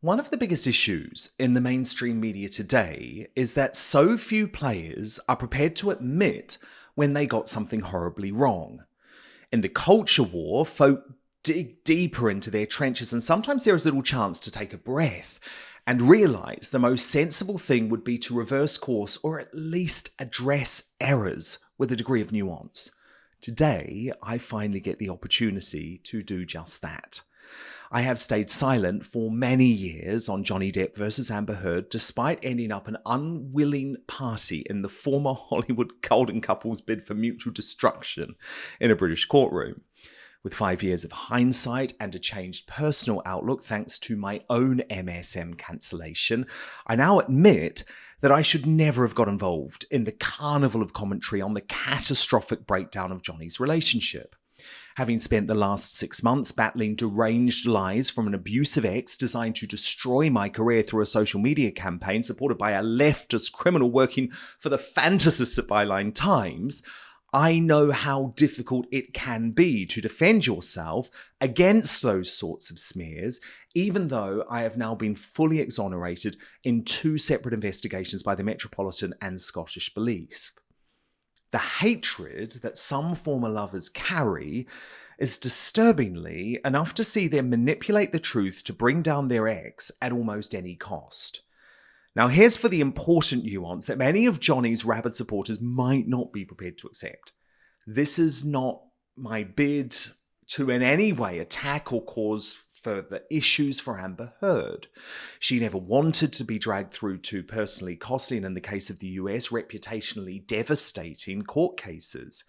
One of the biggest issues in the mainstream media today is that so few players are prepared to admit when they got something horribly wrong. In the culture war, folk dig deeper into their trenches, and sometimes there is little chance to take a breath and realise the most sensible thing would be to reverse course or at least address errors with a degree of nuance. Today, I finally get the opportunity to do just that. I have stayed silent for many years on Johnny Depp versus Amber Heard, despite ending up an unwilling party in the former Hollywood golden couple's bid for mutual destruction in a British courtroom. With 5 years of hindsight and a changed personal outlook thanks to my own MSM cancellation, I now admit that I should never have got involved in the carnival of commentary on the catastrophic breakdown of Johnny's relationship. Having spent the last 6 months battling deranged lies from an abusive ex designed to destroy my career through a social media campaign supported by a leftist criminal working for the fantasists at Byline Times, I know how difficult it can be to defend yourself against those sorts of smears, even though I have now been fully exonerated in 2 separate investigations by the Metropolitan and Scottish Police. The hatred that some former lovers carry is disturbingly enough to see them manipulate the truth to bring down their ex at almost any cost. Now, here's for the important nuance that many of Johnny's rabid supporters might not be prepared to accept. This is not my bid to in any way attack or cause further issues for Amber Heard. She never wanted to be dragged through to personally costly, and in the case of the US, reputationally devastating court cases.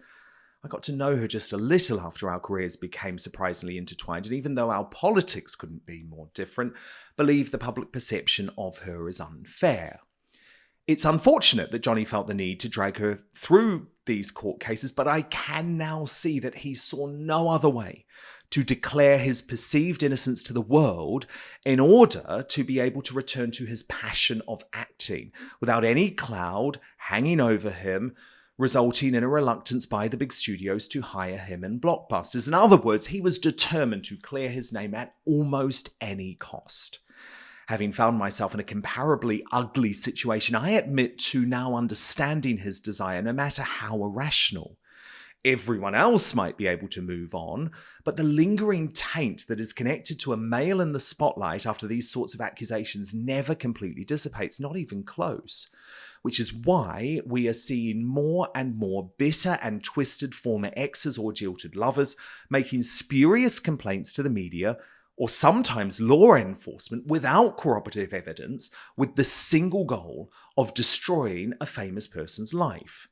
I got to know her just a little after our careers became surprisingly intertwined, and even though our politics couldn't be more different, believe the public perception of her is unfair. It's unfortunate that Johnny felt the need to drag her through these court cases, but I can now see that he saw no other way to declare his perceived innocence to the world in order to be able to return to his passion of acting without any cloud hanging over him, resulting in a reluctance by the big studios to hire him in blockbusters. In other words, he was determined to clear his name at almost any cost. Having found myself in a comparably ugly situation, I admit to now understanding his desire, no matter how irrational. Everyone else might be able to move on, but the lingering taint that is connected to a male in the spotlight after these sorts of accusations never completely dissipates, not even close. Which is why we are seeing more and more bitter and twisted former exes or jilted lovers making spurious complaints to the media or sometimes law enforcement without corroborative evidence, with the single goal of destroying a famous person's life.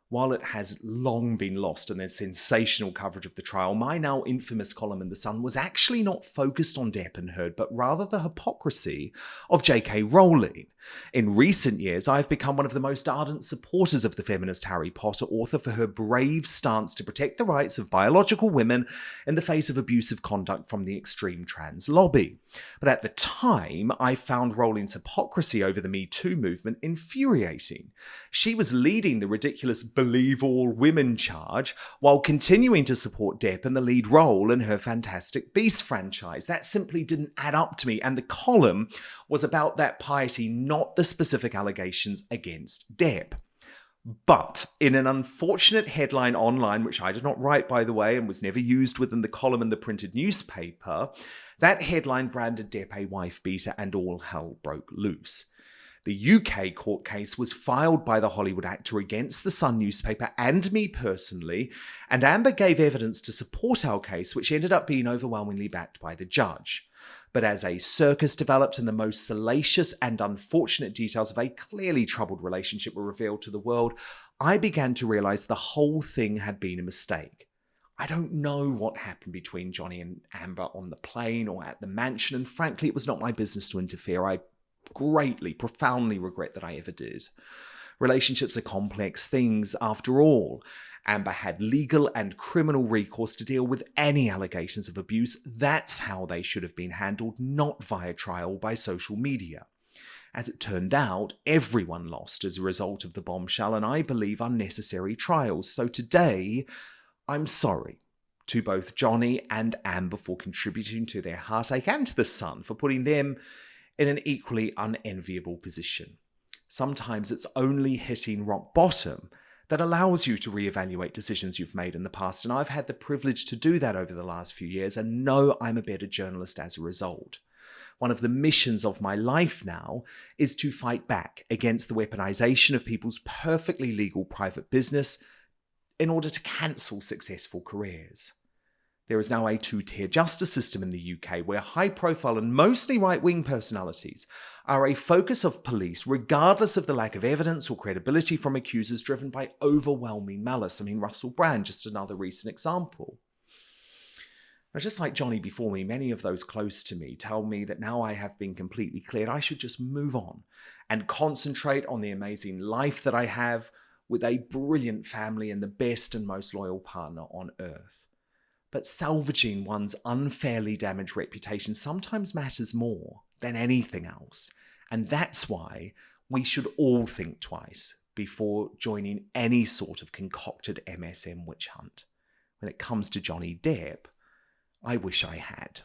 While it has long been lost in their sensational coverage of the trial, my now infamous column in The Sun was actually not focused on Depp and Heard, but rather the hypocrisy of J.K. Rowling. In recent years, I've become one of the most ardent supporters of the feminist Harry Potter author for her brave stance to protect the rights of biological women in the face of abusive conduct from the extreme trans lobby. But at the time, I found Rowling's hypocrisy over the Me Too movement infuriating. She was leading the ridiculous Believe All Women charge while continuing to support Depp in the lead role in her Fantastic Beasts franchise. That simply didn't add up to me, and the column was about that piety, not the specific allegations against Depp. But in an unfortunate headline online, which I did not write, by the way, and was never used within the column in the printed newspaper, that headline branded Depp a wife beater, and all hell broke loose. The UK court case was filed by the Hollywood actor against the Sun newspaper and me personally, and Amber gave evidence to support our case, which ended up being overwhelmingly backed by the judge. But as a circus developed and the most salacious and unfortunate details of a clearly troubled relationship were revealed to the world, I began to realize the whole thing had been a mistake. I don't know what happened between Johnny and Amber on the plane or at the mansion, and frankly, it was not my business to interfere. I greatly, profoundly regret that I ever did. Relationships are complex things after all. Amber had legal and criminal recourse to deal with any allegations of abuse. That's how they should have been handled, not via trial by social media. As it turned out, everyone lost as a result of the bombshell and I believe unnecessary trials. So today, I'm sorry to both Johnny and Amber for contributing to their heartache, and to the Sun for putting them in an equally unenviable position. Sometimes it's only hitting rock bottom that allows you to reevaluate decisions you've made in the past, and I've had the privilege to do that over the last few years and know I'm a better journalist as a result. One of the missions of my life now is to fight back against the weaponization of people's perfectly legal private business in order to cancel successful careers. There is now a two-tier justice system in the UK where high-profile and mostly right-wing personalities are a focus of police regardless of the lack of evidence or credibility from accusers driven by overwhelming malice. I mean, Russell Brand, just another recent example. Now, just like Johnny before me, many of those close to me tell me that now I have been completely cleared, I should just move on and concentrate on the amazing life that I have with a brilliant family and the best and most loyal partner on earth. But salvaging one's unfairly damaged reputation sometimes matters more than anything else. And that's why we should all think twice before joining any sort of concocted MSM witch hunt. When it comes to Johnny Depp, I wish I had.